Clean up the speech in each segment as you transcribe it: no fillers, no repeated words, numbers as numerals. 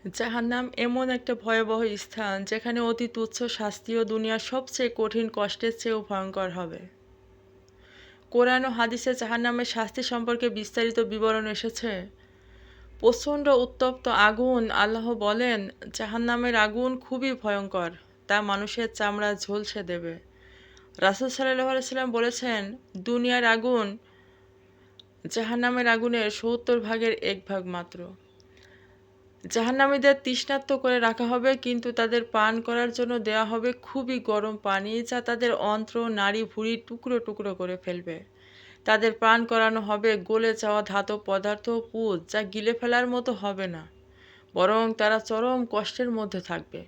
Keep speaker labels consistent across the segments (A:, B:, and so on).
A: জাহান্নাম এমন একটা ভয়াবহ স্থান যেখানে অতি তুচ্ছ শাস্তিও দুনিয়ার সবচেয়ে কঠিন কষ্টের চেয়েও ভয়ঙ্কর হবে। কোরআন ও হাদিসে জাহান্নামের শাস্তি সম্পর্কে বিস্তারিত বিবরণ এসেছে। প্রচণ্ড উত্তপ্ত আগুন, আল্লাহ বলেন, জাহান্নামের আগুন খুবই ভয়ঙ্কর, তা মানুষের চামড়া ঝলসে দেবে। রাসূল সাল্লাল্লাহু আলাইহি সাল্লাম বলেছেন, দুনিয়ার আগুন জাহান্নামের আগুনের ৭০ ভাগের ১ ভাগ মাত্র। জাহান্নামীদের তৃষ্ণার্ত করে রাখা হবে, কিন্তু তাদের পান করার জন্য দেওয়া হবে খুবই গরম পানি, যা তাদের অন্ত্র, নাড়ি, ভুঁড়ি টুকরো টুকরো করে ফেলবে। তাদের পান করানো হবে গলে যাওয়া ধাতব পদার্থ, পুঁজ, যা গিলে ফেলার মতো হবে না, বরং তারা চরম কষ্টের মধ্যে থাকবে।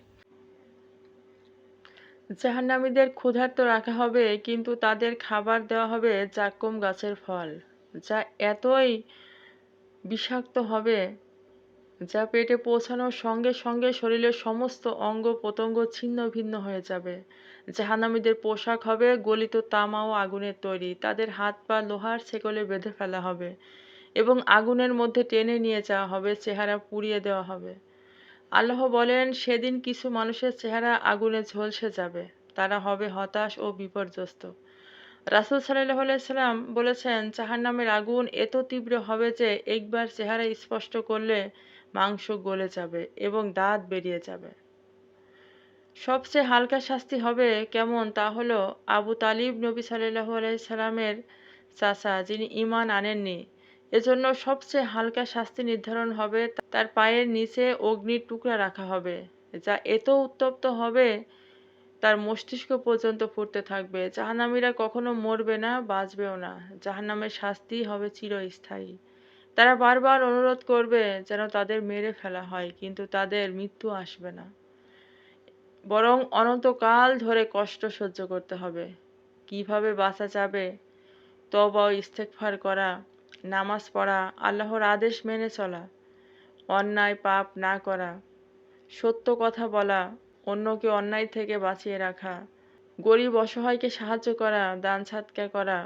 A: জাহান্নামীদের ক্ষুধার্ত রাখা হবে, কিন্তু তাদের খাবার দেওয়া হবে জাক্কুম গাছের ফল, যা এতই বিষাক্ত হবে যা পেটে পৌঁছানোর সঙ্গে সঙ্গে শরীরের সমস্ত অঙ্গ প্রত্যঙ্গ ছিন্ন ভিন্ন হয়ে যাবে। জাহান্নামীদের পোশাক হবে গলিত তামা ও আগুনের তৈরি, তাদের হাত পা লোহার শেকলে বেঁধে ফেলা হবে এবং আগুনের মধ্যে টেনে নিয়ে যাওয়া হবে, চেহারা পুড়িয়ে দেওয়া হবে। আল্লাহ বলেন, সেদিন কিছু মানুষের চেহারা আগুনে ঝলসে যাবে, তারা হবে হতাশ ও বিপর্যস্ত। রাসূল সাল্লাল্লাহু আলাইহি সাল্লাম বলেছেন, জাহান্নামের আগুন এত তীব্র হবে যে একবার চেহারা স্পষ্ট করলে মাংস গলে যাবে এবং দাঁত বেরিয়ে যাবে। সবচেয়ে হালকা শাস্তি হবে কেমন, তা হলো আবু তালিব নবী সাল্লাল্লাহু আলাইহি সাল্লামের চাচা, যিনি ঈমান আনেননি। এজন্য সবচেয়ে হালকা শাস্তি নির্ধারণ হবে, তার পায়ের নিচে অগ্নির টুকরা রাখা হবে, যা এত উত্তপ্ত হবে তার মস্তিষ্ক পর্যন্ত ফুটতে থাকবে। জাহান্নামীরা কখনো মরবে না, বাঁচবেও না। জাহান্নামের শাস্তি হবে চিরস্থায়ী। তারা বারবার অনুরোধ করবে যেন তাদের মেরে ফেলা হয়, কিন্তু তাদের মৃত্যু আসবে না, বরং অনন্তকাল ধরে কষ্ট সহ্য করতে হবে। কিভাবে বাঁচা যাবে? তওবা ও ইস্তেগফার করা, নামাজ পড়া, আল্লাহর আদেশ মেনে চলা, অন্যায় পাপ না করা, সত্য কথা বলা, অন্যকে অন্যায় থেকে বাঁচিয়ে রাখা, গরিব অসহায়কে সাহায্য করা, দান সাদকা করা,